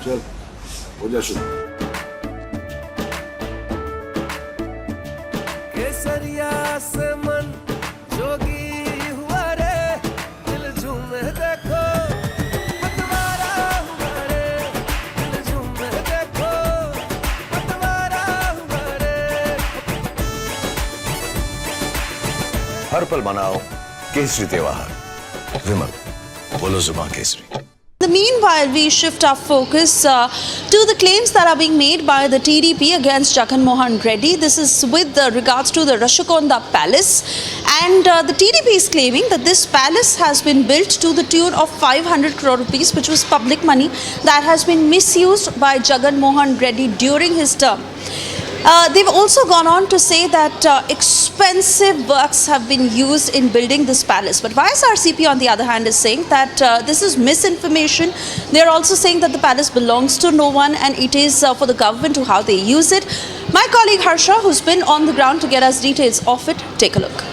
चल हो जा शुरू। केसरिया से मन जोगी हुआ रे, दिल झूमे देखो पतवारा हुआ रे, दिल झूमे देखो पतवारा हुआ रे। हर पल मनाओ केसरी त्योहार। विमल बोलो जुबान Kesari. Meanwhile, we shift our focus to the claims that are being made by the TDP against Jagan Mohan Reddy. This is with regards to the Rashikonda Palace, and the TDP is claiming that this palace has been built to the tune of 500 crore rupees, which was public money that has been misused by Jagan Mohan Reddy during his term. They've also gone on to say that expensive works have been used in building this palace. But YSRCP, on the other hand, is saying that this is misinformation. They're also saying that the palace belongs to no one and it is for the government to how they use it. My colleague Harsha, who's been on the ground to get us details of it, take a look.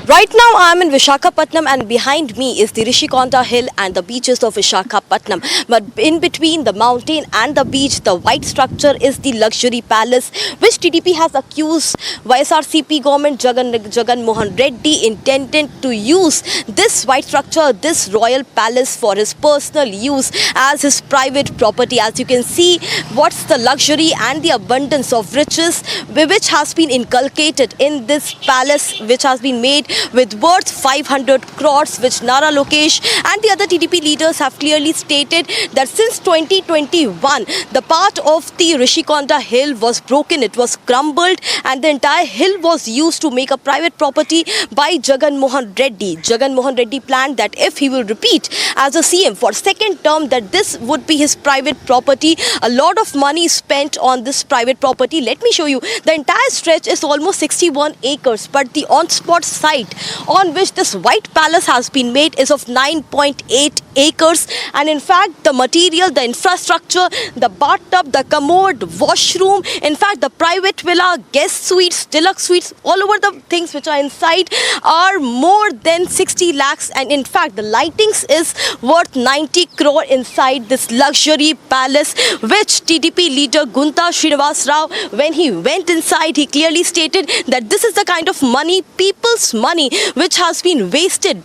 Right now I am in Visakhapatnam and behind me is the Rishikonda Hill and the beaches of Visakhapatnam. But in between the mountain and the beach, the white structure is the luxury palace which TDP has accused YSRCP government Jagan Mohan Reddy intended to use this white structure, this royal palace for his personal use as his private property. As you can see, what's the luxury and the abundance of riches which has been inculcated in this palace, which has been made with worth 500 crores, which Nara Lokesh and the other TDP leaders have clearly stated that since 2021, the part of the Rishikonda Hill was broken, it was crumbled, and the entire hill was used to make a private property by Jagan Mohan Reddy. Jagan Mohan Reddy planned that if he will repeat as a CM for second term, that this would be his private property. A lot of money spent on this private property. Let me show you. The entire stretch is almost 61 acres, but the on-spot site on which this white palace has been made is of 9.8 acres, and in fact the material, the infrastructure, the bathtub, the commode, washroom, in fact the private villa, guest suites, deluxe suites, all over the things which are inside are more than 60 lakhs, and in fact the lightings is worth 90 crore inside this luxury palace, which TDP leader Gunta Srinivas Rao, when he went inside, he clearly stated that this is the kind of money, people's money, which has been wasted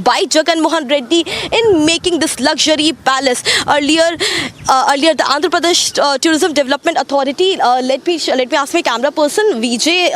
by Jagan Mohan Reddy in making this luxury palace. Earlier the Andhra Pradesh Tourism Development Authority, let me ask my camera person Vijay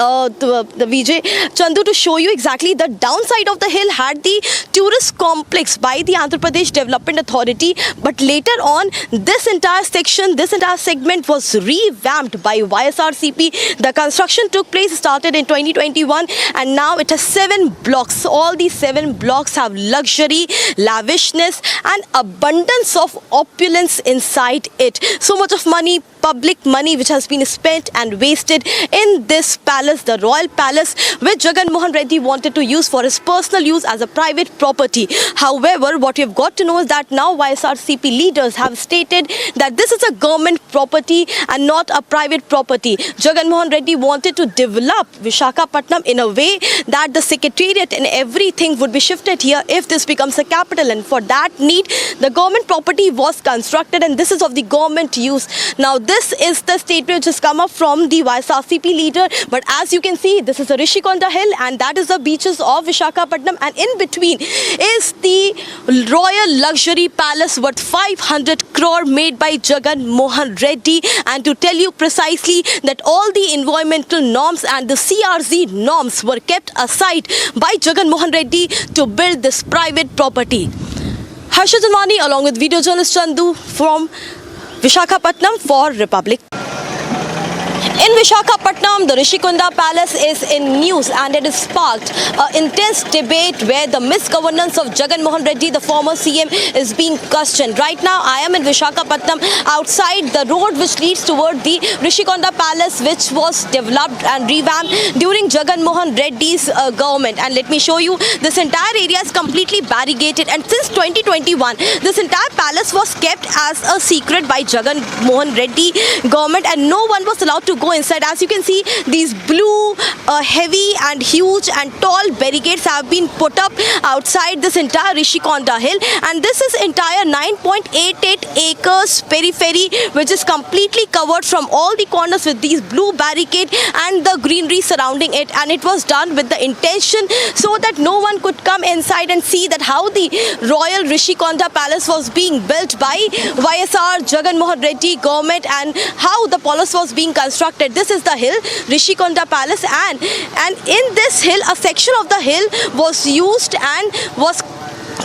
Chandu to show you exactly the downside of the hill had the tourist complex by the Andhra Pradesh Development Authority, but later on this entire section, this entire segment was revamped by YSRCP. The construction took place, started in 2021, and now it has 7 blocks. All these 7 blocks have luxury, lavishness and abundance of opulence inside it. So much of money, public money, which has been spent and wasted in this palace, the royal palace, which Jagan Mohan Reddy wanted to use for his personal use as a private property. However, what we've got to know is that now YSRCP leaders have stated that this is a government property and not a private property. Jagan Mohan Reddy wanted to develop Visakhapatnam in a way that the secretariat and everything would be shifted here if this becomes a capital, and for that need the government property was constructed, and this is of the government use. Now this is the statement which has come up from the YSRCP leader, but as you can see, this is the Rishikonda Hill and that is the beaches of Visakhapatnam, and in between is the royal luxury palace worth 500 crore made by Jagan Mohan Reddy. And to tell you precisely that all the environmental norms and the CRZ norms were kept aside by Jagan Mohan Reddy to build this private property. Harsha Janwani along with video journalist Chandu from Visakhapatnam for Republic. In Visakhapatnam, the Rishikonda Palace is in news and it has sparked an intense debate where the misgovernance of Jagan Mohan Reddy, the former CM, is being questioned. Right now, I am in Visakhapatnam outside the road which leads toward the Rishikonda Palace, which was developed and revamped during Jagan Mohan Reddy's government. And let me show you, this entire area is completely barricaded, and since 2021, this entire palace was kept as a secret by Jagan Mohan Reddy government, and no one was allowed to go go inside. As you can see, these blue, heavy and huge and tall barricades have been put up outside this entire Rishikonda Hill, and this is entire 9.88 acres periphery which is completely covered from all the corners with these blue barricade and the greenery surrounding it, and it was done with the intention so that no one could come inside and see that how the Royal Rishikonda Palace was being built by YSR Jagan Mohan Reddy government and how the palace was being constructed. This is the hill, Rishikonda Palace, and in this hill, a section of the hill was used and was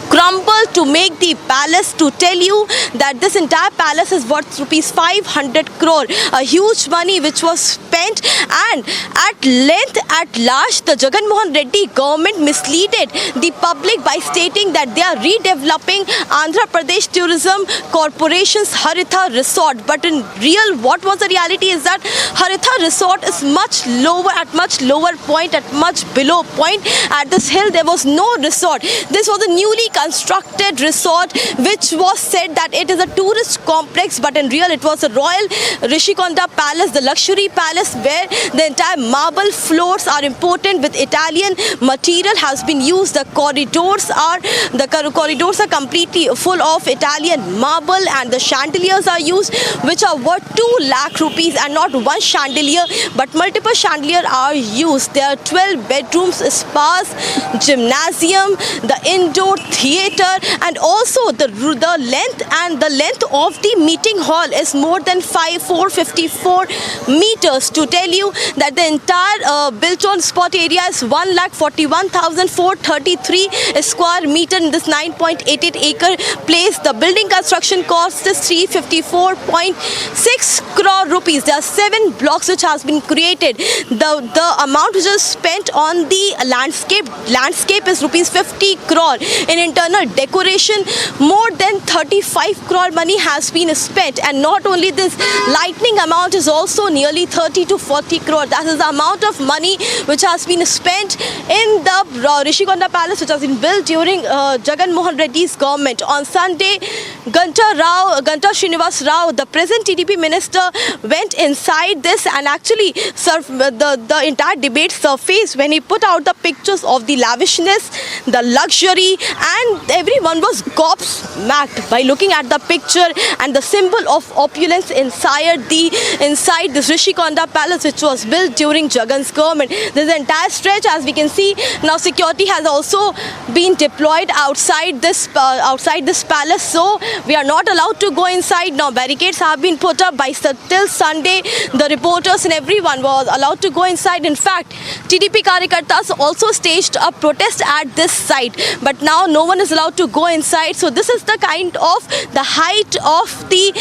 crumbled to make the palace. To tell you that this entire palace is worth rupees 500 crore, a huge money which was spent, and at length, at large, the Jagan Mohan Reddy government misleaded the public by stating that they are redeveloping Andhra Pradesh Tourism Corporation's Haritha Resort. But in real, what was the reality is that Haritha Resort is much lower, at much lower point, at much below point. At this hill, there was no resort. This was a newly constructed resort which was said that it is a tourist complex, but in real it was a Royal Rishikonda Palace, the luxury palace where the entire marble floors are imported with Italian material has been used. The corridors are completely full of Italian marble, and the chandeliers are used which are worth 2 lakh rupees, and not one chandelier but multiple chandeliers are used. There are 12 bedrooms, spas, gymnasium, the indoor theatre, and also the length of the meeting hall is more than 454 meters. To tell you that the entire built on spot area is 1,41,433 square meter in this 9.88 acre place. The building construction cost is 354.6 crore rupees. There are 7 blocks which has been created. The amount which is spent on the landscape is rupees 50 crore. In internal decoration, more than 35 crore money has been spent, and not only this, lightning amount is also nearly 30 to 40 crore. That is the amount of money which has been spent in the Rishikonda Palace, which has been built during Jagan Mohan Reddy's government. On Sunday, Ganta Srinivas Rao, the present TDP minister, went inside this, and actually the entire debate surfaced when he put out the pictures of the lavishness, the luxury, and everyone was gobsmacked by looking at the picture and the symbol of opulence inside this Rishikonda Palace, which was built during Jagan's government. This entire stretch, as we can see, now security has also been deployed outside this palace, so we are not allowed to go inside. Now barricades have been put up till Sunday. The reporters and everyone was allowed to go inside. In fact, TDP Karyakartas also staged a protest at this site, but now no one is allowed to go inside. So this is the kind of the height of the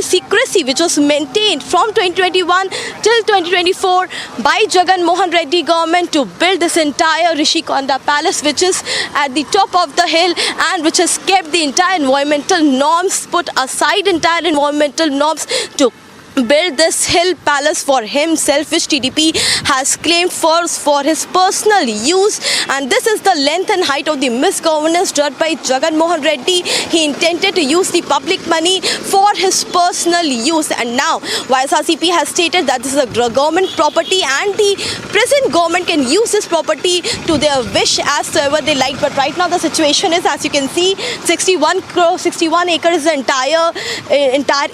secrecy which was maintained from 2021 till 2024 by Jagan Mohan Reddy government to build this entire Rishikonda Palace, which is at the top of the hill and which has kept the entire environmental norms, put aside entire environmental norms to build this hill palace for himself, which TDP has claimed for his personal use. And this is the length and height of the misgovernance done by Jagan Mohan Reddy. He intended to use the public money for his personal use, and now YSRCP has stated that this is a government property and the present government can use this property to their wish as to ever they like. But right now the situation is, as you can see, 61 acres is the entire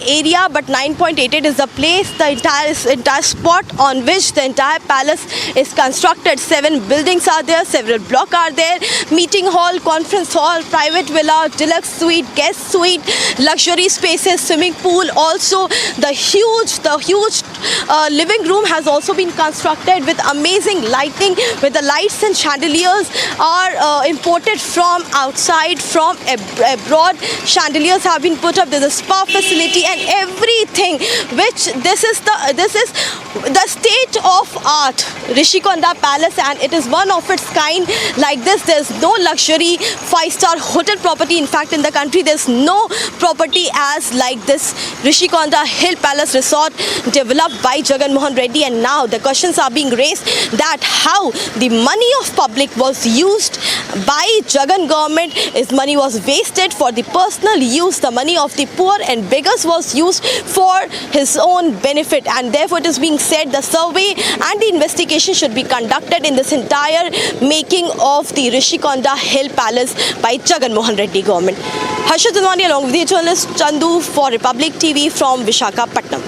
area, but 9.88 is the place, the entire spot on which the entire palace is constructed. 7 buildings are there, several blocks are there, meeting hall, conference hall, private villa, deluxe suite, guest suite, luxury spaces, swimming pool. Also the huge living room has also been constructed with amazing lighting, with the lights and chandeliers are imported from outside, from abroad. Chandeliers have been put up. There's a spa facility and everything, which this is the state of art Rishikonda Palace, and it is one of its kind. Like this, there's no luxury 5-star hotel property. In fact, in the country, there's no property as like this Rishikonda Hill Palace Resort developed by Jagan Mohan Reddy. And now the questions are being raised that how the money of public was used by Jagan government. Is money was wasted for the personal use. The money of the poor and beggars was used for his its own benefit, and therefore it is being said the survey and the investigation should be conducted in this entire making of the Rishikonda Hill Palace by Jagan Mohan Reddy government. Harshad Dhanwani along with the journalist Chandu for Republic TV from Visakhapatnam.